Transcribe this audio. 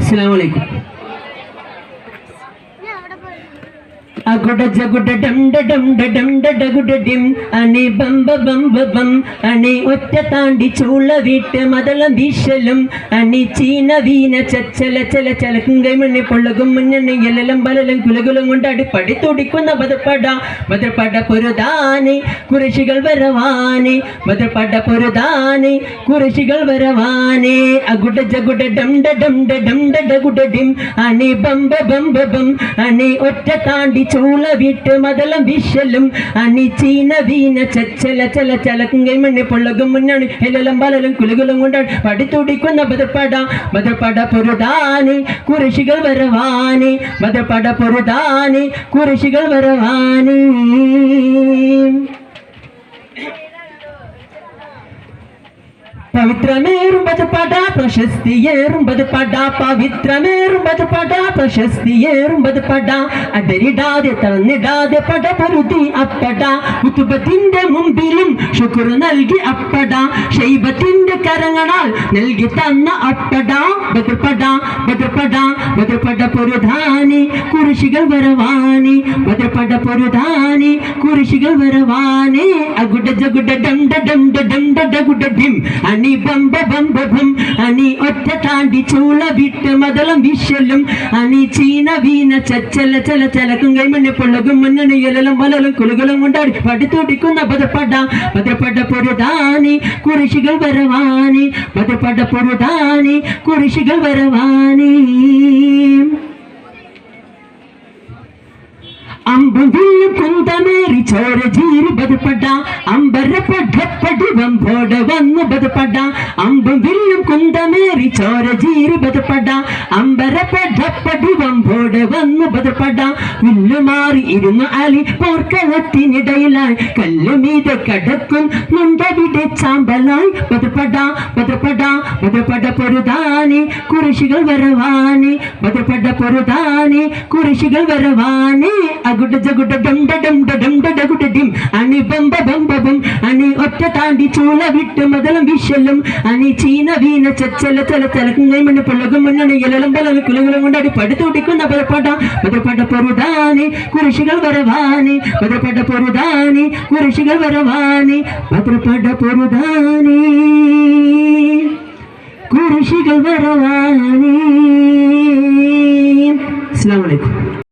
അസ്സലാമു അലൈക്കും. അകുട ജകുട ഡം ഡം ഡം ഡഗുട ഡിം അണി ബംബ ബംബ ബം അണി ഒറ്റ താണ്ടി ചൂള വീട്ട് മതളം വീശലും അണി ചീന വീന ചച്ചല ചല ചലക്കുങ്കൈ മണ്ണി പൊള്ളകും മുന്നണി എല്ലാം ബലലും കുലകുലും കൊണ്ടാടി പടി തുടിക്കുന്ന ബദർപട പൊരുതാനി കുറശികൾ വരവാനി ബദർപട പൊരുതാനി കുറശികൾ വരവാനി അകുട ജകുട ഡം ഡം ഡഗുട ഡിം അണി ബംബ ബംബ ബം അണി ഒറ്റ താണ്ടി ചൂള വീട്ട് മതളം വീശലും അണി ചീന വീന ചച്ചല ചല ചലക്കുങ്കൈ മണ്ണി പൊള്ളകും മുന്നണി എല്ലാം ബലലും കുലുകുലും കൊണ്ടാണ് പടി തുടിക്കുന്ന ബദർപട പൊരുതാനി കുറശികൾ വരവാനി ബദർപട പൊരുതാനി കുറശികൾ വരവാനി. പവിത്രമേറും ബദർപട പ്രശസ്തിയേറും ബദർപട പവിത്രമേറും ബദർപട പ്രശസ്തിയേറും ബദർപട അടരിടാതെ തളർന്നിടാതെ പട പൊരുതി അപ്പട ഉത്തുബത്തിന്റെ മുമ്പിലും ശുക്ർ നൽകി അപ്പട ശൈബത്തിന്റെ കരങ്ങളാൽ നൽകി തന്ന അപ്പട ബദർപട ബദർപട ബദർപട പൊരുധാനി കുരിശികൾ വരവാനി ബദർപട പൊരുധാനി കുരിശികൾ വരവാനി അകുട ജകുട ഡം ഡം ഡഗുട ഡിം അണി ബംബ ബംബ ബം അണി ഒറ്റ താണ്ടി ചൂള വിട്ട് മതളം വിശലും അണി ചീന വീന ചച്ചല ചല ചലക്കുങ്കൈ മണ്ണി പൊള്ളകും മുന്നണി എല്ലാം ബലലും കുലുകളും കൊണ്ടാടി പടി തുടിക്കുന്ന ബദർപട പൊരുതാനി കുരിശികൾ വരവാനി ബദർപട പൊരുതാനി കുരിശികൾ വരവാനി. അമ്പും വില്ലും കുന്തമേറി ചോര ജീരി ബദർപട അമ്പരപ്പടി വമ്പോട വന്നു ബദർപട അമ്പും വില്ലും കുന്തമേറി ചോര ജീരി ബദർപട അമ്പരപ്പടി വമ്പോട വന്നു ബദർപട വില്ലുമാറി ഇരുന്നു അലി പോർക്കളത്തിനിടയിലായി കല്ലുമീത കടക്കും മുണ്ടവിടെ ചാമ്പലായി ബദർപട ബദർപട ബദർപട പൊരുതാനി കുരിശികൾ വരവാനി ബദർപട പൊരുതാനി കുരിശികൾ വരവാനി അകുട ജകുട ഡം ഡഗുട ഡിം അണി ബംബ ബംബ ബം അണി ഒറ്റ താണ്ടി ചൂള വിട്ട് മതളം വിശലും അണി ചീന വീന ചച്ചല ചല ചലക്കുങ്കൈ മണ്ണി പൊള്ളകും മുന്നണി എല്ലാം ബലലും കുലുകുലും കൊണ്ടാടി പടി തുടിക്കുന്ന ബദർപട പൊരുതാനി കുരിശികൾ വരവാനി ബദർപട പൊരുതാനി കുരിശികൾ വരവാനി ബദർപട പൊരുതാനി കുരിശികൾ വരവാനി. അസ്സലാമു അലൈക്കും.